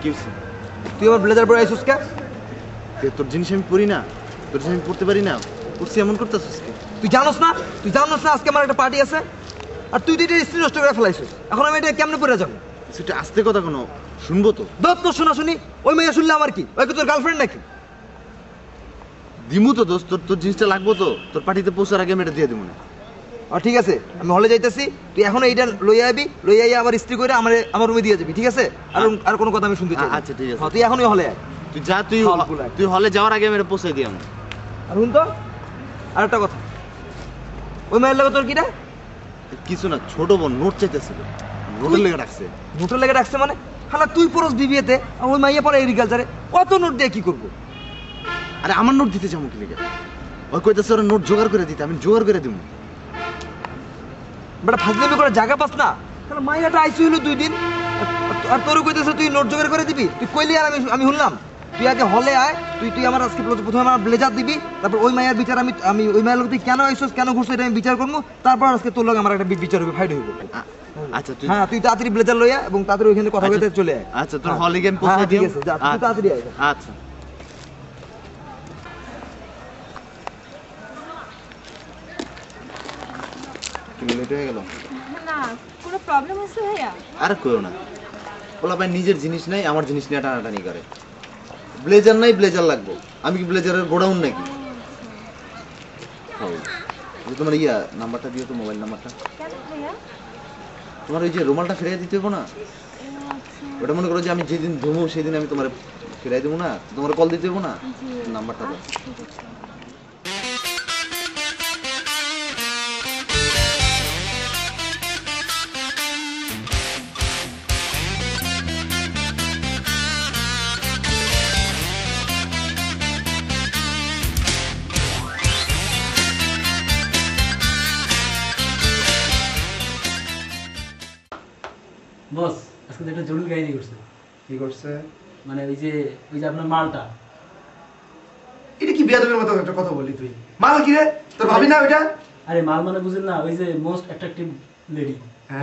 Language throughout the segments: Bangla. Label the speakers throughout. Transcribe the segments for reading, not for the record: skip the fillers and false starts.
Speaker 1: কি হইছে?
Speaker 2: তুই আমার ব্লেজার পরে আইছিস কে?
Speaker 1: তোর জিনিস আমি পরি না, তোর জিনিস আমি পড়তে পারি না, পড়ছি এমন করতেছিস কে?
Speaker 2: তুই জানোস না আজকে আমার একটা পার্টি আছে, আর তুই এটা স্ত্রী নষ্ট করে ফেলাইছিস। এখন আমি এটা কেমনে পরে যাবো?
Speaker 1: সেটা আস্তে কথা কোনো শুনবো তো?
Speaker 2: দোস্ত তোর শোনা শুনি, ওই মেয়ে শুনলে আমার কি? ওই কি তোর গার্লফ্রেন্ড নাকি?
Speaker 1: দিমু তো দোস্ত, তোর জিনিসটা লাগবো তো, তোর পার্টিতে পৌঁছার আগে আমি এটা দিয়ে দিব না।
Speaker 2: আর ঠিক আছে, আমি হলে যাইতেছি, তুই এখন এইটা লইয়া আবি, লইয়া আইয়া আমার স্ত্রী করে আমার রুমে দিয়ে যাবি, ঠিক আছে? আর কোনো কথা আমি শুনতে চাই না।
Speaker 1: আচ্ছা ঠিক আছে,
Speaker 2: তুই এখনই হলে আয়।
Speaker 1: তুই যা, তুই হলে যাওয়ার আগে আমি এটা পৌঁছে দিই।
Speaker 2: আর শুন তো আর একটা কথা, ওই মায়ের লাগে তোর কিটা?
Speaker 1: কিছু না, ছোট বোন নোট চাইতেছিল, নোটের লেগে ডাকছে।
Speaker 2: নোটের লেগে ডাকছে মানে? হালা তুই পড়স বিবিএতে, আর ওই মাইয়া পড়ে এগ্রিকালচারে, কত নোট দিয়ে কি করবো?
Speaker 1: আরে আমার নোট দিতে যাবো কি লেগে? ওই কইতেছে ওরা নোট জোগাড় করে দিতে, আমি জোগাড় করে দিব।
Speaker 2: বেটা ফাজলামি করে জায়গা পাস না? তাহলে মাইয়াটা আইসি হইলো 2 দিন, আর তোর কইতেছে তুই নোট জোগাড় করে দিবি? তুই কইলি আর আমি শুনলাম। তুই আগে হলে আয়, তুই আমার আজকে প্রথমে আমার ব্লেজার দিবি, তারপর ওই মায়ের বিচার আমি ওই মায়ের লোক তুই কেন আইসোস, কেন ঘুরছো, এটা আমি বিচার করবো, তারপর আজকে তোর লোক আমার একটা বিচার হবে, ফাইট হইব।
Speaker 1: আচ্ছা
Speaker 2: হ্যাঁ, তুই তাড়াতাড়ি ব্লেজার লইয়া এবং তাড়াতাড়ি ওইখানে কথা বলতে চলে আয়।
Speaker 1: আচ্ছা, তোর হলে গেম পৌঁছে দিও।
Speaker 2: ঠিক আছে, যা তুই তাড়াতাড়ি আয়।
Speaker 1: আচ্ছা। কি লেট হয়ে গেল?
Speaker 3: না, কোনো প্রবলেম হচ্ছে ভাইয়া?
Speaker 1: আরে কইও না, ওলা ভাই নিজের জিনিস নাই, আমার জিনিস নিয়ে টানাটানি করে। ব্লেজার নাই, ব্লেজার লাগবে। আমি কি ব্লেজারের গোডাউন নাকি? তোমার নাম্বারটা দিও তো, মোবাইল নাম্বারটা।
Speaker 3: কেন ভাইয়া?
Speaker 1: তোমার ওই যে রুমালটা ফিরিয়ে দিতে হবে না? ওটা মনে করো যে আমি যেদিন ধুমো সেদিন আমি তোমার ফিরিয়ে দেবো না, তোমার কল দিতে হবে না, নাম্বারটা দাও।
Speaker 4: বস, আজকে একটা জরুরি কাহিনী করছে।
Speaker 5: কি করছে?
Speaker 4: মানে ওই যে আপনার মালটা।
Speaker 5: এটা কি বেয়াদবের মতো একটা কথা বললি তুই? মাল কি রে? তোর ভাবি না ওইটা?
Speaker 4: আরে মাল মানে বুঝেন না, ওই যে মোস্ট অ্যাট্রাকটিভ লেডি।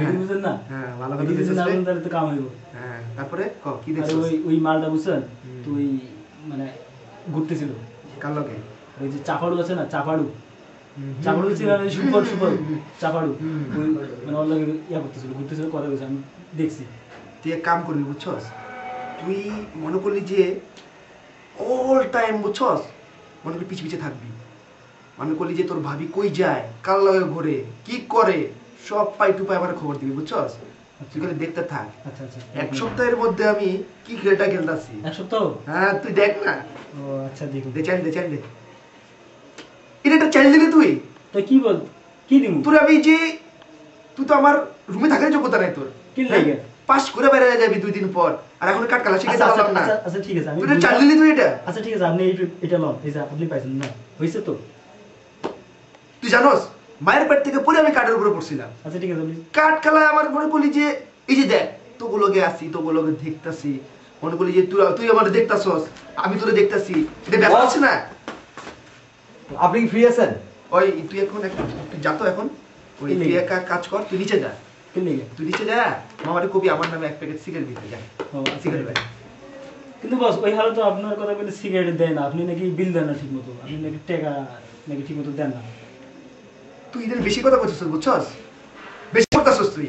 Speaker 4: লেডি বুঝেন না?
Speaker 5: হ্যাঁ, ভালো কথা
Speaker 4: লেডি
Speaker 5: বলেছিস
Speaker 4: বুঝেন,
Speaker 5: রে।
Speaker 4: আপনার দ্বারা তো কাম হইব।
Speaker 5: হ্যাঁ, তারপরে কি
Speaker 4: আরে
Speaker 5: দেখছিস?
Speaker 4: ওই মালটা বুঝছেন, তুই মানে ঘুরতেছিল
Speaker 5: কার লগে?
Speaker 4: ওই যে চাপাড়ু আছে না, চাপাড়ু ছিল, সুপার চাপাড়ু, ওই মানে ওর লগে ঘুরতেছিল, কথা বলছে, আমি দেখছি।
Speaker 5: তুই এক কাম করবি বুঝছস, তুই মনে করলি যে অল টাইম বুঝছস মনে করি পিছে পিছে থাকবি। মনে করলি যে তোর ভাবি কই যায়, কার লগে ঘুরে, কি করে, সব পাই টু পাই আমার খবর দিবি বুঝছস। তুই খালি দেখতে থাক।
Speaker 4: আচ্ছা আচ্ছা,
Speaker 5: 1 সপ্তাহের মধ্যে আমি কি খেলটা খেলতাছি।
Speaker 4: 1 সপ্তাহ?
Speaker 5: হ্যাঁ, তুই দেখ না।
Speaker 4: ও আচ্ছা, দেখুন।
Speaker 5: দে এটা একটা চাইল্ড দিবি তুই?
Speaker 4: তা কি বল, কি দিব
Speaker 5: তোর? আমি যে তুই তো আমার রুমে থাকার যোগ্যতা নাই তোর।
Speaker 4: কি লাগে?
Speaker 5: পাস করে বাইরে যাবি 2 দিন পর, আর এখন কাট কালা শিখাইতে পারলাম না।
Speaker 4: আচ্ছা ঠিক আছে, আমি
Speaker 5: তুই চাইল্ড দিলি তুই এটা?
Speaker 4: আচ্ছা ঠিক আছে, আপনি এটা লন, এই যে আপনি পাইছেন না, হইছে তো?
Speaker 5: তুই জানোস মায়ের পেট থেকে পরে আমি কাঠের উপরে পড়ছিলাম।
Speaker 4: আচ্ছা ঠিক আছে, আপনি
Speaker 5: কাঠ খেলায় আমার মনে করলি যে এই যে দেখ তোগুলোকে আসি, তোগুলোকে দেখতাছি, মনে করলি যে তুই আমার দেখতাছস, আমি তোরে দেখতাছি, এটা ব্যাপার আছে না?
Speaker 2: আপনি কি ফ্রি আছেন?
Speaker 5: ওই তুই এখন যা তো, এখন ওই তুই এক কাজ কর, তুই নিচে যা।
Speaker 4: কি লাগে?
Speaker 5: তুই নিচে যা, মামারে কবি আমার নামে 1 প্যাকেট সিগারেট দিতে যা। সিগারেট ভাই।
Speaker 4: কিন্তু বস, ওই হালে তো আপনার কথা বলে সিগারেট দেয় না, আপনি নাকি বিল দেন না ঠিক মতো, আপনি নাকি টাকা নাকি ঠিক মতো দেন না।
Speaker 5: তুই এদের বেশি কথা বলছিস বুঝছস, বেশি করতাছস তুই।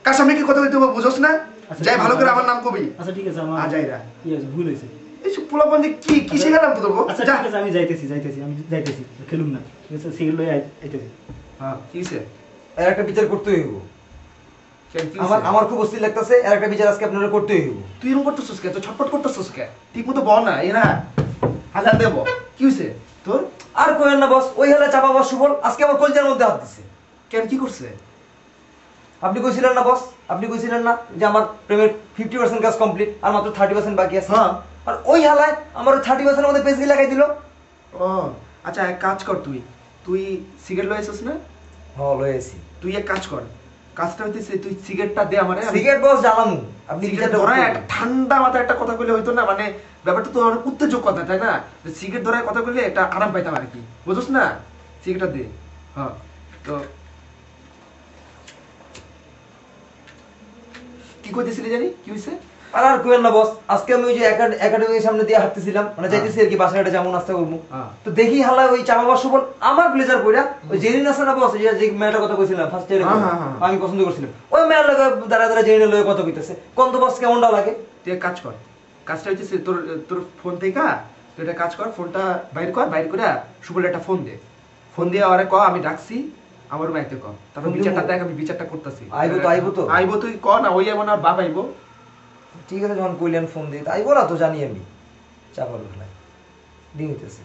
Speaker 5: কার সামনে কি কথা বলতে হবে বুঝছস না? যাই ভালো করে আমার নাম কবি।
Speaker 4: আচ্ছা ঠিক আছে, আমার
Speaker 5: আজাইরা
Speaker 4: কি আছে, ভুল হয়েছে।
Speaker 5: এই সব পোলাপান যে কি শিখালাম তো তোকে?
Speaker 4: আচ্ছা ঠিক আছে, আমি যাইতেছি, আমি যাইতেছি, খেলুম না, ঠিক আছে? সিগারেট লই আইতেছি।
Speaker 5: হ্যাঁ, কি হইছে?
Speaker 2: এর একটা বিচার করতে হইব। আমার খুব অস্থির লাগতেছে, এর একটা বিচার আজকে আপনারা করতে হইব।
Speaker 5: তুই এরকম করতেছস কে? তুই ছটফট করতেছস কে? ঠিক মতো বল না, এ না হাজার দেব। কি হইছে তোর?
Speaker 2: আর কইেন না বস, ওই হলে চাপা বস সুবল আজকে আমার কলজার মধ্যে হাত দিছে।
Speaker 5: কেন, কি করছে?
Speaker 2: আপনি কইছিলেন না বস, আপনি কইছিলেন না যে আমার প্রেমের 50% কাজ কমপ্লিট, আর মাত্র 30% বাকি আছে।
Speaker 5: হ্যাঁ।
Speaker 2: আর ওই হালায় আমার 30% এর মধ্যে পেজলি লাগাই দিল।
Speaker 5: ও আচ্ছা, এক কাজ কর, তুই সিগারেট লইছস না?
Speaker 2: হ্যাঁ, লইছি।
Speaker 5: তুই এক কাজ কর, কাজটা হইতেছে তুই সিগারেটটা দে আমারে।
Speaker 2: সিগারেট বস জ্বালামু, আপনি বিচারটা
Speaker 5: ধরায়
Speaker 2: করতে
Speaker 5: ঠান্ডা মাথায় একটা কথা কইলে হইতো না? মানে ব্যাপারটা তো অনেক উত্তেজক কথা, তাই না? সিগারেট ধরায় কথা কইলে একটা আরাম পাইতাম আর কি, বুঝছস না? সিগারেটটা দে। হ্যাঁ, তো কি কইতেছিলি জানি, কি হইছে?
Speaker 2: আর কইেন না বস, আজকে আমি ওই যে একাডেমির সামনে দিয়ে হাঁটতেছিলাম, মানে যাইতেছি আর কি বাসাটা যেমন নাস্তা করবো, তো দেখি হালা ওই চাপা বস সুবল আমার ব্লেজার পইরা ওই জেরিন আছে না বস, যে মেয়েটার কথা কইছিলাম ফার্স্ট ইয়ারে আমি পছন্দ করছিলাম, ওই মেয়ের লগে দাঁড়া দাঁড়া জেরিনের লগে কথা কইতেছে, কোন তো বস কেমনটা লাগে।
Speaker 5: তুই এক কাজ কর, কাজটা হচ্ছে তোর তোর ফোন থেকে তুই একটা কাজ কর, ফোনটা বাইর কর, বাইর করে সুবল একটা ফোন দে, ফোন দিয়ে আরে ক আমি ডাকছি আমার মাইতে ক, তারপর বিচারটা দেখ, আমি বিচারটা করতেছি। আইবো তুই ক না, ওই এমন আর বাপ আইবো।
Speaker 2: ঠিক আছে, যখন কইলেন ফোন দিই তাই বলা তো জানি আমি চাপার উঠলাই দিন হইতেছে।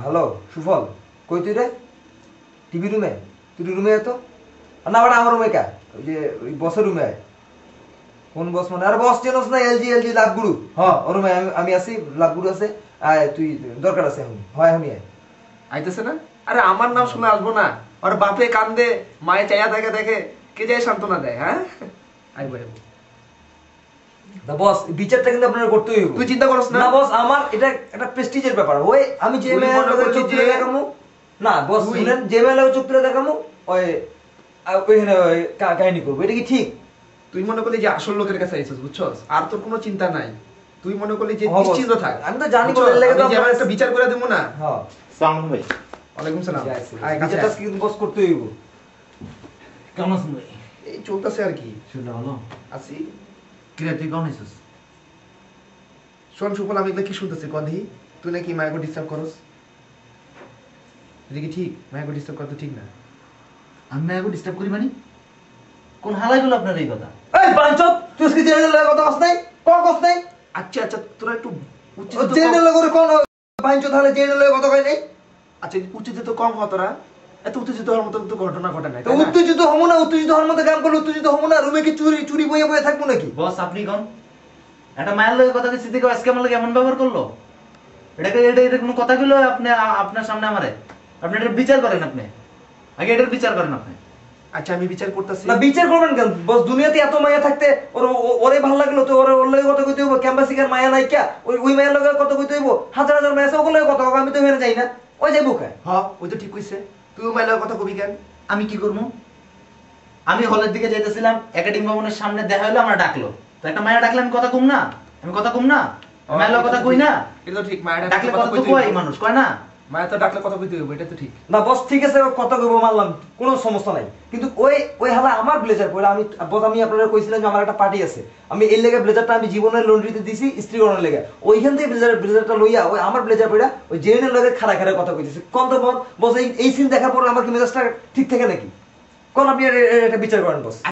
Speaker 2: হ্যালো সুফল, কই তুই রে? টিভি রুমে? তুই রুমে তো না বাড়া, আমার রুমে কা, ওই যে ওই বসের রুমে আয়। কোন বস মানে? আর বস চেনস না? এলজি লাভগুরু, হ্যাঁ ওর রুমে আমি আছি, লাভগুরু আছে, আয় তুই, দরকার আছে আমি, হয় আমি আয়।
Speaker 5: আইতেছে না? আরে আমার নাম শুনে আসবো না, আর বাপে কান্দে, মায়ে চাইয়া দেখে দেখে, কে যায় সান্ত্বনা দেয়? হ্যাঁ আইবো আইবো।
Speaker 2: দা বস, বিচারটা কিন্তু আপনারা করতেই হবে।
Speaker 5: তুই চিন্তা করছ না?
Speaker 2: না বস, আমার এটা একটা প্রেস্টিজের ব্যাপার। ওই আমি যে
Speaker 5: তুই
Speaker 2: মেয়ের
Speaker 5: মনে
Speaker 2: লগে
Speaker 5: করছিস
Speaker 2: চোখ তুলে
Speaker 5: যে-
Speaker 2: দেখামু, না বস
Speaker 5: তুই-
Speaker 2: শুনেন, যে মেয়ের লগে চোখ তুলে দেখামু ওই ওইখানে ওই কাহিনী করবো, এটা কি ঠিক?
Speaker 5: তুই মনে করলি যে আসল লোকের কাছে আইছিস, বুঝছস? আর তোর কোনো চিন্তা নাই, তুই মনে করলি যে
Speaker 2: হ্যাঁ, বস।
Speaker 5: নিশ্চিন্ত থাক।
Speaker 2: আমি তো জানি
Speaker 5: বুঝছস?
Speaker 2: বলে লেগে তো
Speaker 5: আমি যে
Speaker 2: আপনার-
Speaker 5: একটা বিচার করে দেবো না।
Speaker 2: হ্যাঁ,
Speaker 1: সালাম ভাই।
Speaker 5: ওয়ালাইকুম সালাম।
Speaker 2: যাইছে।
Speaker 5: আয় কাছে
Speaker 2: বিচারটা
Speaker 5: আয়।
Speaker 2: কিন্তু বস করতেই হইব।
Speaker 4: কেমন আছেন ভাই?
Speaker 5: এই চলতেছে আর কি,
Speaker 1: শুনলে ভালো।
Speaker 5: আছি।
Speaker 1: কিরে তুই কেমন আছিস?
Speaker 5: শোন সুফল, আমি এগুলো কি শুনতেছি কদি, তুই নাকি মায়াকে ডিস্টার্ব করস? এটা কি ঠিক? মায়াকে ডিস্টার্ব করা তো ঠিক না।
Speaker 1: আমি মায়াকে ডিস্টার্ব করি মানে? কোন হালাই বলো আপনার এই কথা?
Speaker 2: এই বাঞ্চত, তুই কি জেনে লগে কথা কস নাই? কস নাই?
Speaker 5: আচ্ছা আচ্ছা, তোরা একটু
Speaker 2: ও
Speaker 5: উচ্চতা তো
Speaker 2: জেনে
Speaker 5: কম-
Speaker 2: লগে কোন বাঞ্চত তাহলে জেনে লগে কথা কই নাই?
Speaker 5: আচ্ছা উচ্চতা তো কম হ তোরা, এত উত্তেজিত হওয়ার মতো তো ঘটনা ঘটে নাই,
Speaker 2: তো
Speaker 5: তাই না?
Speaker 2: উত্তেজিত হবো না? উত্তেজিত হওয়ার মতো কাম করলে উত্তেজিত হবো না? রুমে কি চুরি চুরি বইয়ে বইয়ে থাকবো নাকি?
Speaker 1: বস আপনি কোন একটা মায়ের লগে কথা কইছি দেখো আজকে আমার লগে এমন ব্যবহার করলো, এটা কোনো কথা কইলো আপনি আপনার সামনে আমারে? আপনি এটার বিচার করেন, আপনি আগে এটার বিচার করেন আপনি।
Speaker 5: আচ্ছা আমি বিচার করতেছি।
Speaker 2: না বিচার করবেন কেন বস? দুনিয়াতে এত মায়া থাকতে ওরে ভালো লাগলো তো ওর লগে কথা কইতে হইব? ক্যাম্পাসিকার মায়া নাই কিয়া? ওই মায়ের লগে কথা কইতে হইব? হাজার হাজার মায়া আছে, ওগুলো লগে কথা কও, আমি তো হেরে যাই না, ওই যাইবো কে?
Speaker 5: হ্যাঁ ওই তো ঠিক কইছে, তুই মাইলার কথা কবি কেন?
Speaker 1: আমি কি করবো? আমি হলের দিকে যাইতেছিলাম, একাডেমি ভবনের সামনে দেখা হলো, আমরা ডাকলো, তো একটা মায়া ডাকলে আমি কথা কম না? আমি কথা কম না? মায়ের লগে কথা কই না?
Speaker 5: এটা তো ঠিক, মায়ের
Speaker 1: ডাকলে কথা তো কয় মানুষ, কয় না?
Speaker 5: মায়ের তো ডাকলে কথা কইতে হইব, এটা তো ঠিক।
Speaker 2: না বস ঠিক আছে, কথা কইবো মানলাম, কোনো সমস্যা নাই, কিন্তু ওই হালা আমার ব্লেজার পরে আমি বস, আমি আপনারা কইছিলাম যে আমার একটা পার্টি আছে, আমি এই লেগে ব্লেজারটা আমি জীবনের লন্ড্রিতে দিছি ইস্ত্রি করার লেগে, ওইখান থেকে ব্লেজারটা লইয়া ওই আমার ব্লেজার পরে ওই জেনের লগে খাড়া খাড়া কথা কইতেছে, কোন তো বস এই সিন দেখার পর আমার কি মেজাজটা ঠিক থাকে নাকি? কোন আপনি এটা বিচার করেন বস।